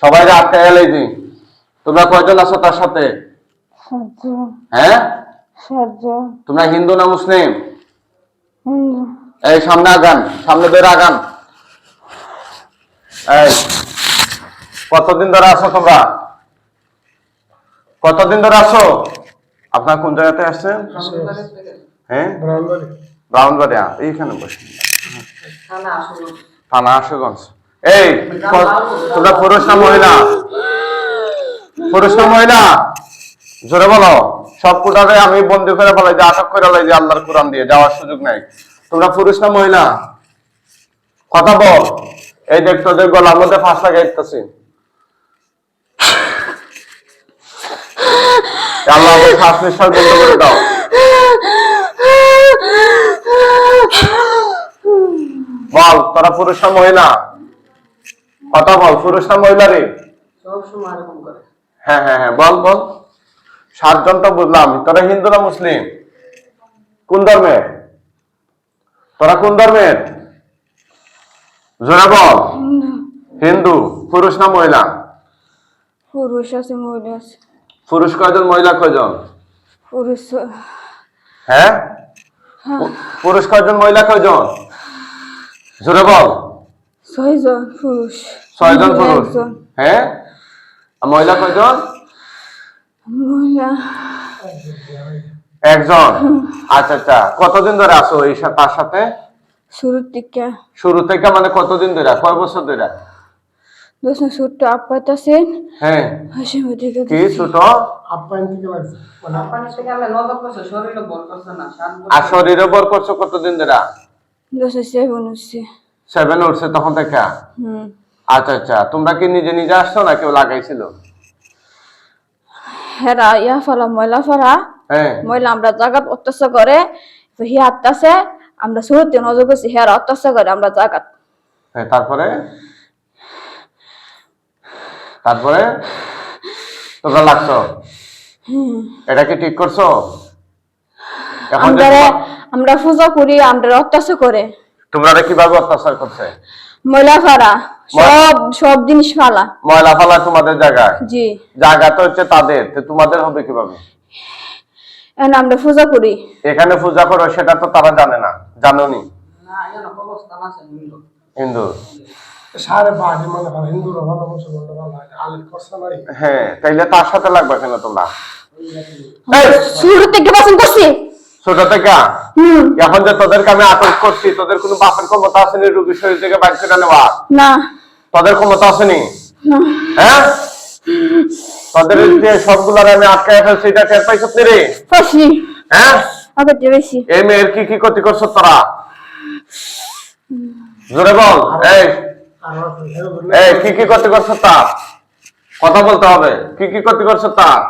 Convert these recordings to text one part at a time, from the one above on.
সবাই আটকে গেলেই তোমরা কয়জন আছো তার সাথে? হ্যাঁ, তোমরা হিন্দু না মুসলিম? এই সামনে আগান, সামনে বের আগান। এই কতদিন ধরে আছো তোমরা? কতদিন ধরে আছো? আপনার কোন জায়গাতে আসছেন? হ্যাঁ, ব্রাহ্মণবাড়িয়া। এইখানে বসে থানা আশুগঞ্জ। এই তোমরা পুরুষ না মহিলা? পুরুষ না মহিলা? জোরে বলো। সব কোটারে আমি বন্দি করে বলাই যে আটক করে লাই যে আল্লাহর কোরআন দিয়ে যাওয়ার সুযোগ নাই। তোমরা পুরুষ না মহিলা? কথা বল। এই দেখ তোদের গলার মধ্যে ফাঁস লাগাইতেছি। আল্লাহ শ্বাস নিঃশ্বাস বন্ধ করে দাও। বল তোরা পুরুষ না মহিলা? কথা বল, পুরুষ না মহিলা রে? হ্যাঁ হ্যাঁ হ্যাঁ, বল বল। 7 জন তো বুঝলাম। তোরা হিন্দু না মুসলিম? কোন ধর্মের? তোরা কোন ধর্মের? জোরে বল। হিন্দু। পুরুষ না মহিলা? পুরুষ আছে, মহিলা আছে। পুরুষ কয়জন, মহিলা কয়জন? পুরুষ হ্যাঁ, পুরুষ কয়জন, মহিলা কয়জন? জোরে বল। 6 জন পুরুষ। 6 জন পুরুষ। হ্যাঁ, আর মহিলা কয়জন? মহিলা 1 জন। আচ্ছা আচ্ছা, কতদিন ধরে আছো এই তার সাথে? শুরু থেকে মানে কতদিন ধরে, কয় বছর ধরে? ছোট আপাত আছেন। হ্যাঁ, কি ছোট আর শরীরে বর করছো কতদিন ধরে? 7 উঠছে তখন থেকে। আচ্ছা আচ্ছা, তোমরা কি নিজে নিজে আসছো না কেউ লাগাইছিল? হেরা ইয়া ফালা ময়লা ফারা। হ্যাঁ, ময়লা আমরা জায়গা অত্যাচার করে হিয়াত আছে। আমরা শুরুতে নজর করছি হেরা অত্যাচার করে আমরা জায়গা। হ্যাঁ, তারপরে তারপরে তোমরা লাগছো। এটা কি ঠিক করছো? এখন আমরা পূজা করি, আমরা অত্যাচার করে। তোমরা কিভাবে অত্যাচার করছে? ময়লা ফালা, সব জিনিস ফালা। ময়লা ফালা তোমাদের জায়গায়? জি। জায়গা তো হচ্ছে তাদের, তোমাদের হবে কিভাবে? আমরা পূজা করি। এখানে পূজা করো সেটা তো তারা জানে না, জানোনি? হিন্দু। হ্যাঁ, তাইলে তার সাথে লাগবে কেন তোমরা? শুরু থেকে পছন্দ করছি। ছোট থেকে? এখন যে তোদেরকে আমি আটক করছি, তোদের কোনো বাপের ক্ষমতা আসেনি রোগীর শরীর থেকে বাইর করে নেওয়া? না। তোদের ক্ষমতা আসেনি? হ্যাঁ, তোদের যে সবগুলার আমি আটকায় ফেলছি, এটা টের পাইছ রে? হ্যাঁ, এই মেয়ের কি কি ক্ষতি করছো তোরা? জোরে বল। এই কি কি ক্ষতি করছো তার? কথা বলতে হবে। কি কি ক্ষতি করছো তার?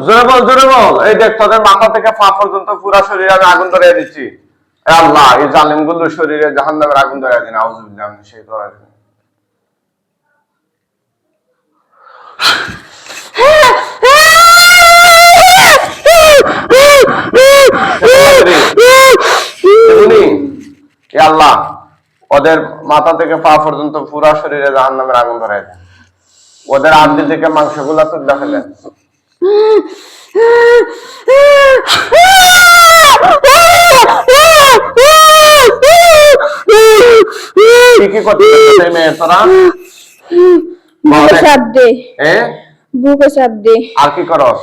জোরে বল, জোরে বল। এই দেখ তোদের মাথা থেকে পা পর্যন্ত পুরো শরীরে আমি আগুন ধরিয়ে দিচ্ছি। আল্লাহ, এই জালিমগুলোর শরীরে জাহান্নামের আগুন ধরিয়ে দিন। আউযুবিল্লাহি মিনাশ শাইতানির রাজিম। আল্লাহ, ওদের মাথা থেকে পা পর্যন্ত পুরো শরীরে জাহান্নামের আগুন ধরায় দেন। ওদের আদি থেকে মাংসগুলা তো দেখালেন। কি কি করতে মেয়ে তোরা? আর কি করস?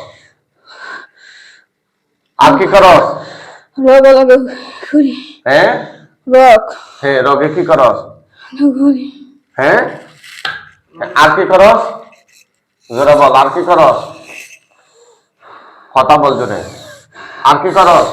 আর কি করস? হ্যাঁ, হ্যাঁ, রোগে কি করস? হ্যাঁ, আর কি করস? জোরে বল, আর কি করস? কথা বল জোরে। আর কি করস?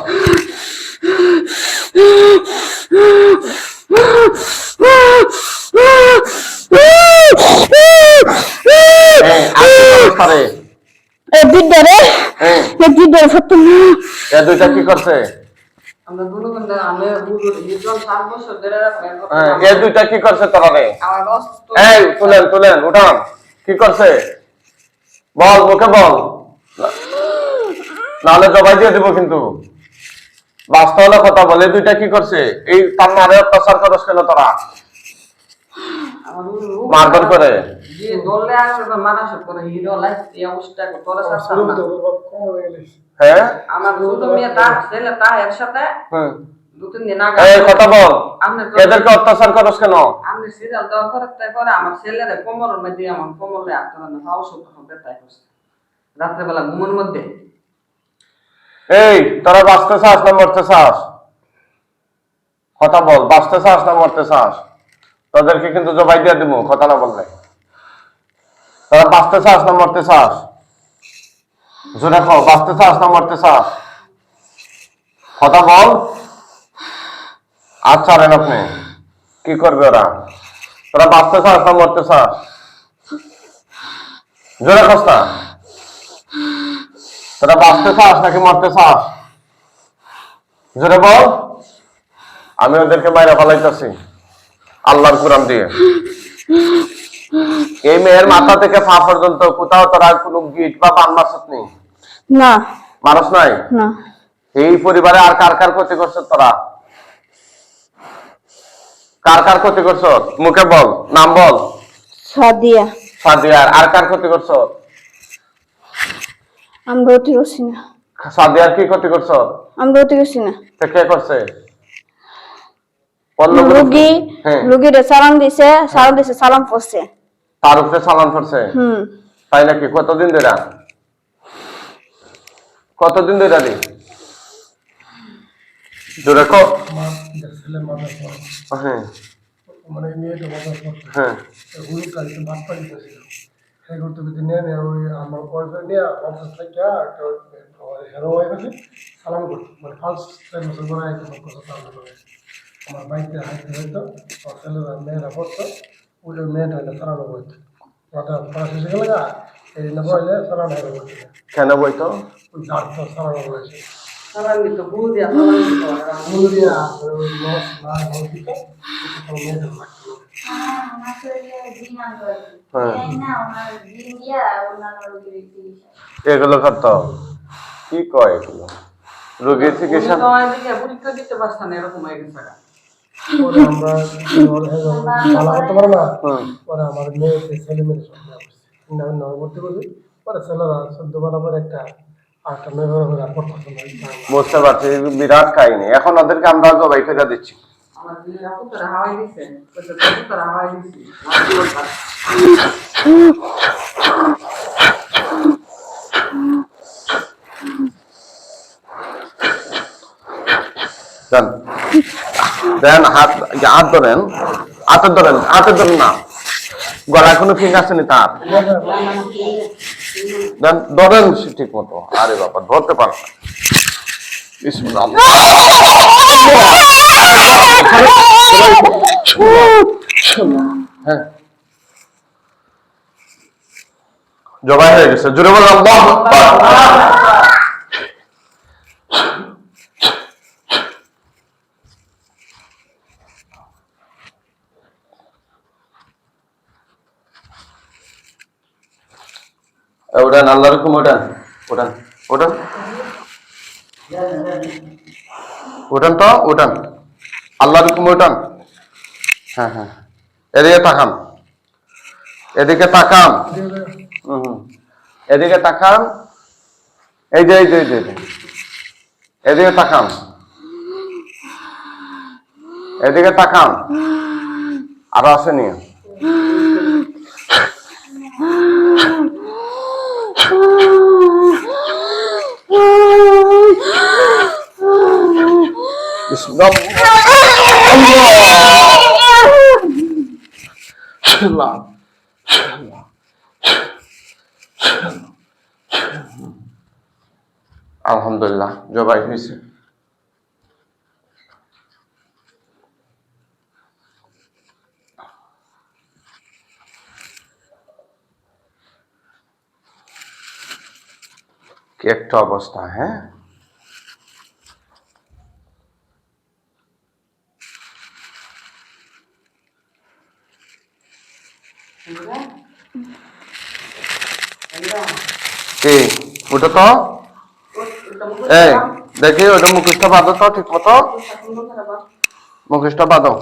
দুইটা কি করছে? দুইটা কি করছে তোরা রে? এই তুলেন তুলেন, উঠান। কি করছে বল, মুখে বল, নাহলে জবাই দিয়ে দিব কিন্তু। বাস্তবে কথা বলে দুইটা কি করছে? এই তার নারে অত্যাচার করস কেন তোরা? আমার মারধর করে যে দলে আসবে মানুষ করে হিরো লাইফ এই অবস্থা করে সাথে হ্যাঁ আমার ছোট মেয়ে তা ছেলে তা একসাথে হুম 2-3 দিন আগে এই কথা বল আপনি এদেরকে অত্যাচার করছ কেন আপনি সিরিয়াল দেওয়ার পরে তারপরে আমার ছেলের কোমরের মধ্যে আমার কোমরে আটকানো না হাওয়া শব্দ হবে তাই করছে রাত্রেবেলা ঘুমের মধ্যে এই তোরা বাঁচতে চাস না মরতে চাস কথা বল বাঁচতে চাস না মরতে চাস তোদেরকে কিন্তু জবাই দিয়ে দিব কথা না বললে তোরা বাঁচতে চাস না মরতে চাস জোরে খাও বাঁচতে চাস না মরতে চাস কথা বল আচ্ছা রেন আপনি কি করবে ওরা তোরা বাঁচতে চাস না মরতে চাস জোরে খাস না তোরা বাঁচতে চাস নাকি মরতে চাস জোরে বল আমি ওদেরকে মাইরা ফেলাইতেছি আল্লাহর কোরআন দিয়ে এই মেয়ের মাথা থেকে পা পর্যন্ত কোথাও তোরা কোনো গিট বা পান মাসত নেই না মানুষ নাই না এই পরিবারে আর কার কার ক্ষতি করছ তোরা কার কার ক্ষতি করছ মুখে বল নাম বল সাদিয়া সাদিয়ার আর কার ক্ষতি করছ আমরা অতি করছি না সাদিয়ার কি ক্ষতি করছ আমরা অতি করছি না তা কে করছে অন্য কোনো- রুগী হ্যাঁ রুগীরে সালাম দিছে সালাম পড়ছে তার উপরে চালান করছে তাই নাকি কতদিন ধরে কতদিন ধরে রে জোরে কো ছেলে মাথার পর হ্যাঁ মানে মেয়েটা মাথার পর হ্যাঁ হলুদ গাড়িতে ভাত পাইতেছিল সেই করতে করতে নিয়ে নিয়ে ওই আমার বয়ফ্রেন্ড নিয়ে অফিস থেকে একটা হেরো ওয়াইফ আছে সালাম করতো মানে ফার্স্ট টাইম মুসলমান আইতে কথা সালাম করে আমার বাইকতে হাইতে হইতো আমার ছেলেরা মেয়েরা পড়তো ওই মেয়েটা হইলে সালাম করতো মাথা পড়া শেষে গেলে গা এই বইলে সালাম হেরো করতো কেন বইতো ওই ডাক্তার সালাম করেছে সালামি তো ভুল দিয়া সালামি তো মুলিয়া ওই লস না হইতো মেয়েটা লাগতো এগুলো করতো কি কয় এগুলো রোগীর চিকিৎসা তো এদিকে পরীক্ষা দিতে পারছ না এরকম হয়ে গেছে পরে আমরা ভালো হতে পারে না পরে আমার মেয়েকে ছেলে মেয়ে সব ভর্তি করবি পরে ছেলেরা 14 পরে একটা আটটা মেয়ে বুঝতে পারছি বিরাট কাহিনী এখন ওদেরকে আমরা জবাই করে দিচ্ছি আমার দিলে পুত্রা হাওয়াই দিছে পুত্রা হাওয়াই দিছে দেন দেন হাত হাত ধরেন হাতে ধরেন না গলায় কোনো ফিং আসেনি তার দেন ধরেন ঠিক মতো আরে বাবা ধরতে পার না বিসমিল্লাহ হ্যাঁ জবাই হয়ে গেছে জোরে বল আল্লাহু আকবার উঠান আল্লাহ রকম উঠান উঠান উঠান উঠান তো উঠান আল্লাহ রকম উঠান হ্যাঁ হ্যাঁ এদিকে তাকান এদিকে তাকান এদিকে তাকান এই যে এদিকে তাকান এদিকে তাকান আরো আসেনি আলহামদুলিল্লাহ জবাই হয়েছে কি একটা অবস্থা হ্যাঁ কি ওটা তো এই দেখি ওটা মুখোশটা বাঁধো তো ঠিক মতো মুখোশটা বাঁধো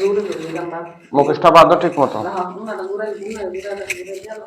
ঘুরে ঘুরে গেলাম মুখোশটা বাঁধো ঠিক মতো। না উনাটা ঘুরে ঘুরে ঘুরে গেল